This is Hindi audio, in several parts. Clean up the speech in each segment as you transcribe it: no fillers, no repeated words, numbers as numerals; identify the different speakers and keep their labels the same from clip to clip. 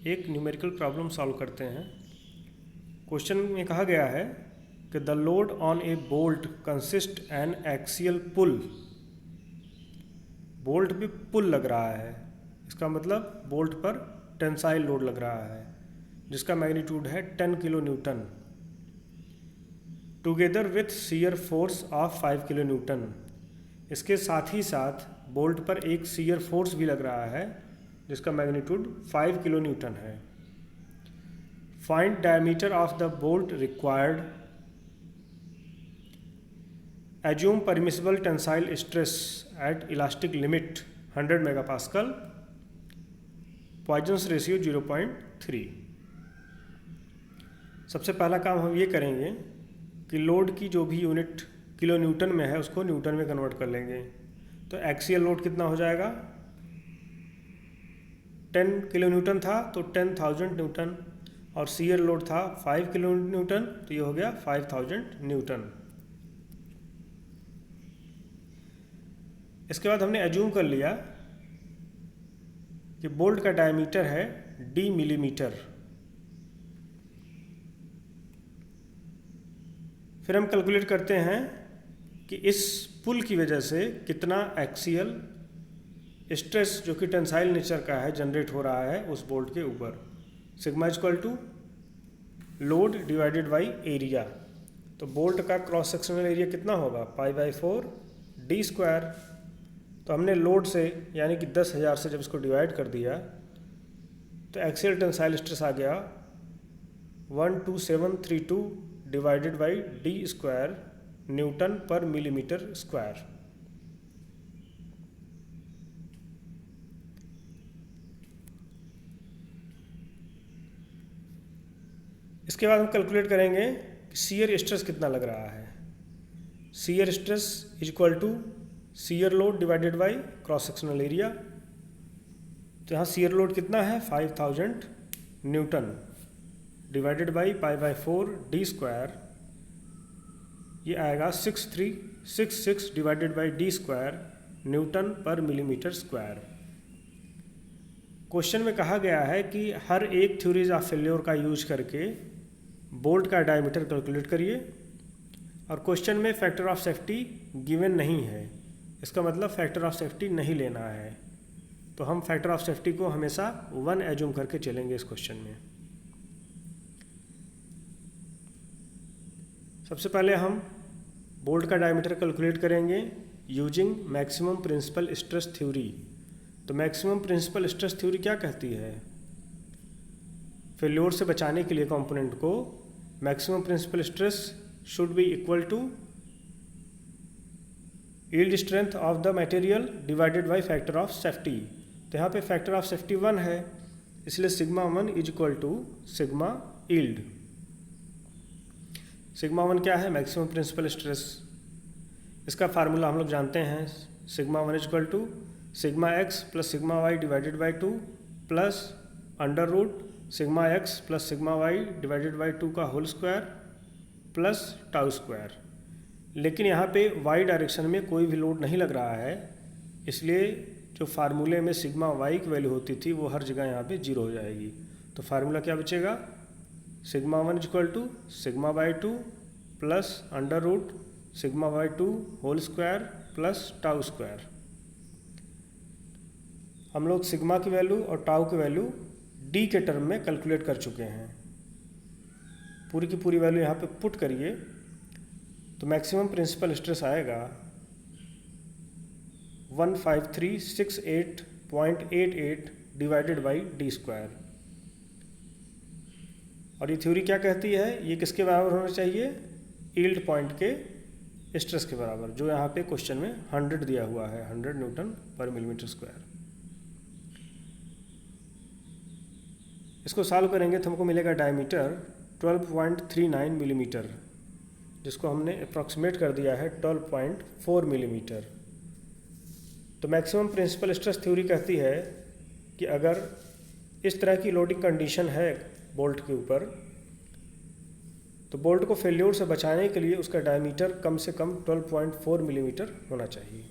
Speaker 1: एक न्यूमेरिकल प्रॉब्लम सॉल्व करते हैं। क्वेश्चन में कहा गया है कि the load on a bolt consist an axial pull. Bolt पे पुल लग रहा है, इसका मतलब बोल्ट पर टेंसाइल लोड लग रहा है जिसका मैग्नीट्यूड है 10 kilo Newton together with shear force of 5 kilo Newton. इसके साथ ही साथ बोल्ट पर एक शियर फोर्स भी लग रहा है जिसका मैग्नीट्यूड 5 किलो न्यूटन है। Find diameter of the bolt required. Assume permissible tensile stress at elastic limit 100 megapascal. Poisson's ratio 0.3। सबसे पहला काम हम ये करेंगे कि लोड की जो भी यूनिट किलो न्यूटन में है उसको न्यूटन में कन्वर्ट कर लेंगे। तो एक्सियल लोड कितना हो जाएगा, 10 किलो न्यूटन था तो 10,000 न्यूटन, और शियर लोड था 5 किलो न्यूटन तो ये हो गया 5000 न्यूटन। इसके बाद हमने एज्यूम कर लिया कि बोल्ट का डायमीटर है d मिलीमीटर। फिर हम कैलकुलेट करते हैं कि इस पुल की वजह से कितना एक्सियल स्ट्रेस जो कि टेंसाइल नेचर का है जनरेट हो रहा है उस बोल्ट के ऊपर। Sigma equal to load divided by area. तो बोल्ट का क्रॉस सेक्शनल एरिया कितना होगा, π/4 d स्क्वायर। तो हमने लोड से यानी कि 10,000 से जब इसको डिवाइड कर दिया तो एक्सियल टेंसाइल स्ट्रेस आ गया 12732 divided by d square newton per millimetre square. इसके बाद हम कैलकुलेट करेंगे कि शियर स्ट्रेस कितना लग रहा है। Shear stress is equal to shear load divided by cross sectional area. तो यहाँ शियर लोड कितना है 5000 newton divided by π/4 d square, ये आएगा 6366 divided by d square newton per millimetre square. Question में कहा गया है कि हर एक थ्योरीज ऑफ फेल्योर का यूज करके बोल्ट का डायमीटर कैलकुलेट करिए, और क्वेश्चन में फैक्टर ऑफ सेफ्टी गिवन नहीं है, इसका मतलब फैक्टर ऑफ सेफ्टी नहीं लेना है। तो हम फैक्टर ऑफ सेफ्टी को हमेशा 1 एज्यूम करके चलेंगे इस क्वेश्चन में। सबसे पहले हम बोल्ट का डायमीटर कैलकुलेट करेंगे using maximum principal stress theory. तो मैक्सिमम प्रिंसिपल स्ट्रेस थ्योरी क्या कहती है, फेल्योर से बचाने के लिए कंपोनेंट को maximum principal stress should be equal to yield strength of the material divided by factor of safety. तो यहाँ पे फैक्टर ऑफ सेफ्टी 1 है, इसलिए sigma 1 is equal to sigma yield. Sigma 1 क्या है, मैक्सिमम प्रिंसिपल स्ट्रेस। इसका फार्मूला हम लोग जानते हैं, sigma 1 is equal to sigma X plus sigma Y divided by 2 plus under root sigma X plus sigma Y divided by 2 का whole square plus tau square. लेकिन यहाँ पे वाई डायरेक्शन में कोई भी लोड नहीं लग रहा है, इसलिए जो फार्मूले में सिग्मा वाई की वैल्यू होती थी वो हर जगह यहाँ पे 0 हो जाएगी। तो फार्मूला क्या बचेगा, sigma 1 is equal to sigma by 2 plus under root sigma by 2 whole square plus tau square. हम लोग सिग्मा की वैल्यू और टाउ की वैल्यू डी के टर्म में कैलकुलेट कर चुके हैं। पूरी की पूरी वैल्यू यहाँ पे पुट करिए तो मैक्सिमम प्रिंसिपल स्ट्रेस आएगा 15368.88 डिवाइडेड बाई डी स्क्वायर। और ये थ्योरी क्या कहती है, ये किसके बराबर होना चाहिए, यील्ड पॉइंट के स्ट्रेस के बराबर, जो यहाँ पे क्वेश्चन में 100 दिया हुआ है, 100 न्यूटन पर मिलीमीटर स्क्वायर। इसको सॉल्व करेंगे तो हमको मिलेगा डायमीटर 12.39 मिलीमीटर, जिसको हमने अप्रॉक्सीमेट कर दिया है 12.4 मिलीमीटर। तो मैक्सिमम प्रिंसिपल स्ट्रेस थ्योरी कहती है कि अगर इस तरह की लोडिंग कंडीशन है बोल्ट के ऊपर, तो बोल्ट को फेल्योर से बचाने के लिए उसका डायमीटर कम से कम 12.4 मिलीमीटर होना चाहिए।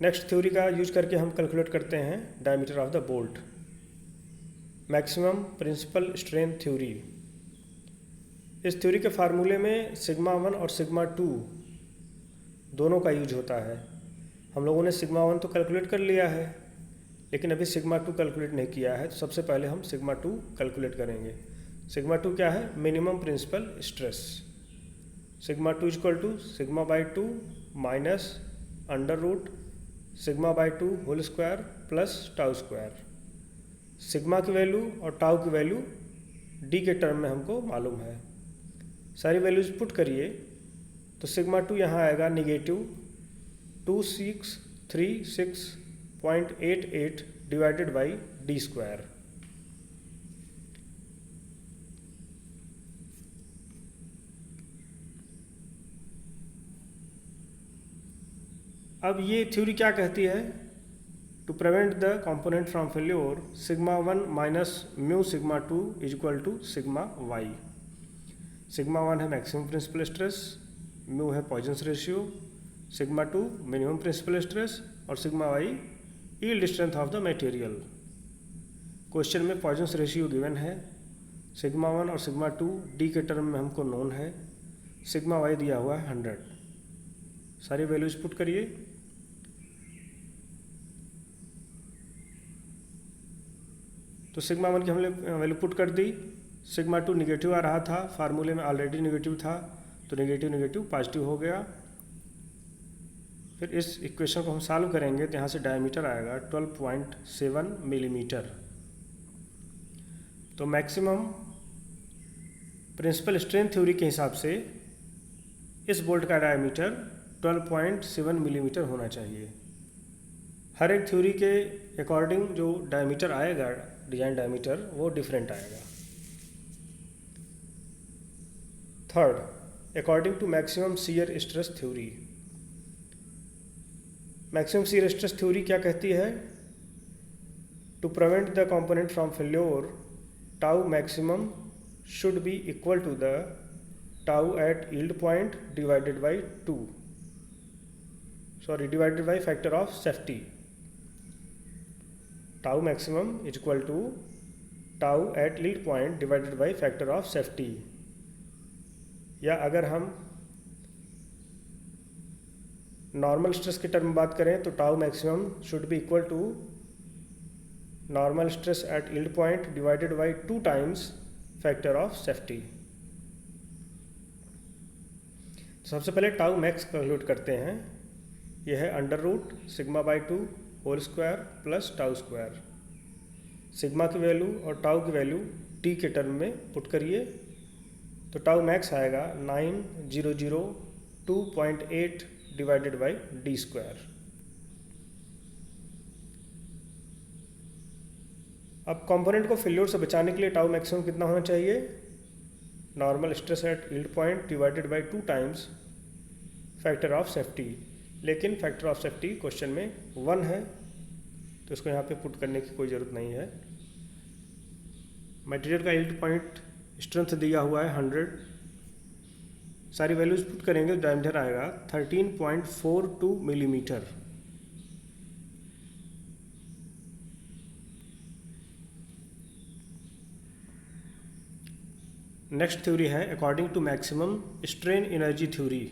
Speaker 1: नेक्स्ट थ्योरी का यूज करके हम कैलकुलेट करते हैं diameter of the bolt. Maximum principal strain theory. इस थ्योरी के फार्मूले में सिग्मा 1 और सिग्मा 2 दोनों का यूज होता है। हम लोगों ने सिग्मा 1 तो कैलकुलेट कर लिया है, लेकिन अभी सिग्मा 2 कैलकुलेट नहीं किया है। तो सबसे पहले हम सिग्मा 2 कैलकुलेट करेंगे। सिग्मा 2 क्या है? Minimum principal stress. Sigma 2 equal to sigma by 2 minus under root sigma by 2 whole square plus tau square. Sigma की वैल्यू और टाउ की वैल्यू डी के टर्म में हमको मालूम है। सारी वैल्यूज पुट करिए तो सिग्मा 2 यहाँ आएगा negative 2636.88 divided by D square. अब ये थ्योरी क्या कहती है? To prevent the component from failure sigma 1 minus mu sigma 2 is equal to sigma y. Sigma 1 है मैक्सिमम प्रिंसिपल स्ट्रेस, म्यू है Poisson's ratio, sigma 2 minimum principal stress और sigma y yield strength of the material. Question में पॉइजन्स रेशियो गिवन है, सिग्मा 1 और सिग्मा 2 डी के टर्म में हमको नोन है, सिग्मा वाई दिया हुआ है 100। सारी वैल्यूज पुट करिए। तो सिग्मा 1 की हमने वैल्यू पुट कर दी। सिग्मा 2 निगेटिव आ रहा था, फार्मूले में ऑलरेडी निगेटिव था, तो निगेटिव निगेटिव पॉजिटिव हो गया। फिर इस इक्वेशन को हम सॉल्व करेंगे तो यहाँ से डायमीटर आएगा 12.7 मिलीमीटर। तो मैक्सिमम प्रिंसिपल स्ट्रेन थ्योरी के हिसाब से इस बोल्ट का डायमीटर 12.7 मिलीमीटर होना चाहिए। हर एक थ्योरी के अकॉर्डिंग जो डायमीटर आएगा, डिजाइन डायमीटर, वो डिफरेंट आएगा। Third, according to maximum shear stress theory. Maximum shear stress theory क्या कहती है? To prevent the component from failure tau maximum should be equal to the tau at yield point divided by divided by factor of safety. Tau maximum is equal to tau at yield point divided by factor of safety. या अगर हम नॉर्मल स्ट्रेस के टर्म में बात करें तो tau maximum should be equal to normal stress at yield point divided by 2 times factor of safety. सबसे पहले टाउ मैक्स कैलकुलेट करते हैं। यह है under root sigma by 2 whole square plus tau square. Sigma की वैल्यू और टाउ की वैल्यू टी के टर्म में पुट करिए तो टाउ मैक्स आएगा 9002.8 डिवाइडेड बाई डी स्क्वायर। अब कंपोनेंट को फेल्योर से बचाने के लिए टाउ मैक्सिमम कितना होना चाहिए? Normal stress at yield point divided by 2 times factor of safety. लेकिन फैक्टर ऑफ सेफ्टी क्वेश्चन में 1 है, तो इसको यहाँ पे पुट करने की कोई ज़रूरत नहीं है। मटेरियल का यील्ड पॉइंट स्ट्रेंथ दिया हुआ है 100। सारी वैल्यूज पुट करेंगे तो डायमीटर आएगा 13.42 मिलीमीटर। नेक्स्ट थ्योरी है according to maximum strain energy theory.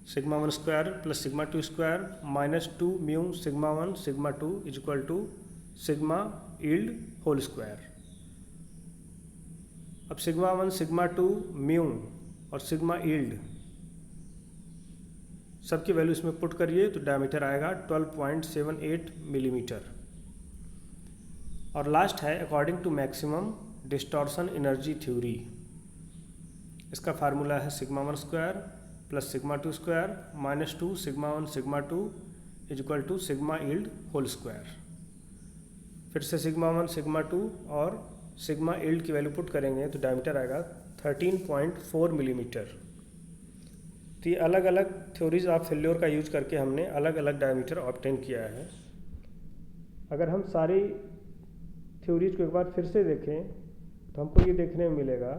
Speaker 1: Sigma 1 square plus sigma 2 square minus 2 mu sigma 1 sigma 2 is equal to sigma yield whole square. अब सिग्मा 1 सिग्मा 2 म्यू और सिग्मा यील्ड सबकी वैल्यू इसमें पुट करिए तो डायमीटर आएगा 12.78 मिलीमीटर। और लास्ट है according to maximum distortion energy theory. इसका फार्मूला है sigma 1 square plus sigma 2 square minus 2 sigma 1 sigma 2 is equal to sigma yield whole square. फिर से सिग्मा 1 सिग्मा 2 और सिग्मा यील्ड की वैल्यू पुट करेंगे तो डायमीटर आएगा 13.4 मिलीमीटर। तो ये अलग अलग थ्योरीज ऑफ फेल्योर का यूज करके हमने अलग अलग डायमीटर ऑब्टेन किया है। अगर हम सारी थ्योरीज को एक बार फिर से देखें तो हमको ये देखने में मिलेगा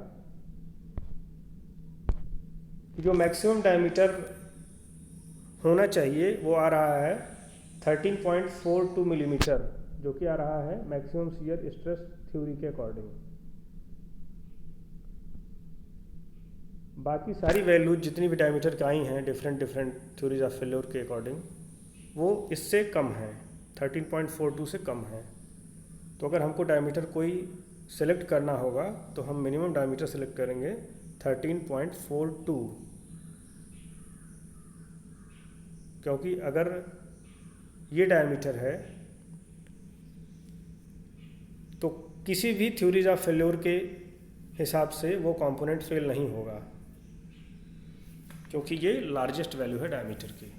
Speaker 1: कि जो मैक्सिमम डायमीटर होना चाहिए वो आ रहा है 13.42 मिलीमीटर, जो कि आ रहा है मैक्सिमम शियर स्ट्रेस थ्योरी के अकॉर्डिंग। बाकी सारी वैल्यूज जितनी भी डायमीटर की आई हैं डिफरेंट थ्योरीज ऑफ फेल्योर के अकॉर्डिंग, वो इससे कम है, 13.42 से कम है। तो अगर हमको डायमीटर कोई सेलेक्ट करना होगा तो हम मिनिमम डायमीटर सेलेक्ट करेंगे 13.42, क्योंकि अगर ये डायमीटर है तो किसी भी थ्योरीज ऑफ फेल्योर के हिसाब से वो कंपोनेंट फेल नहीं होगा, क्योंकि ये लार्जेस्ट वैल्यू है डायमीटर की।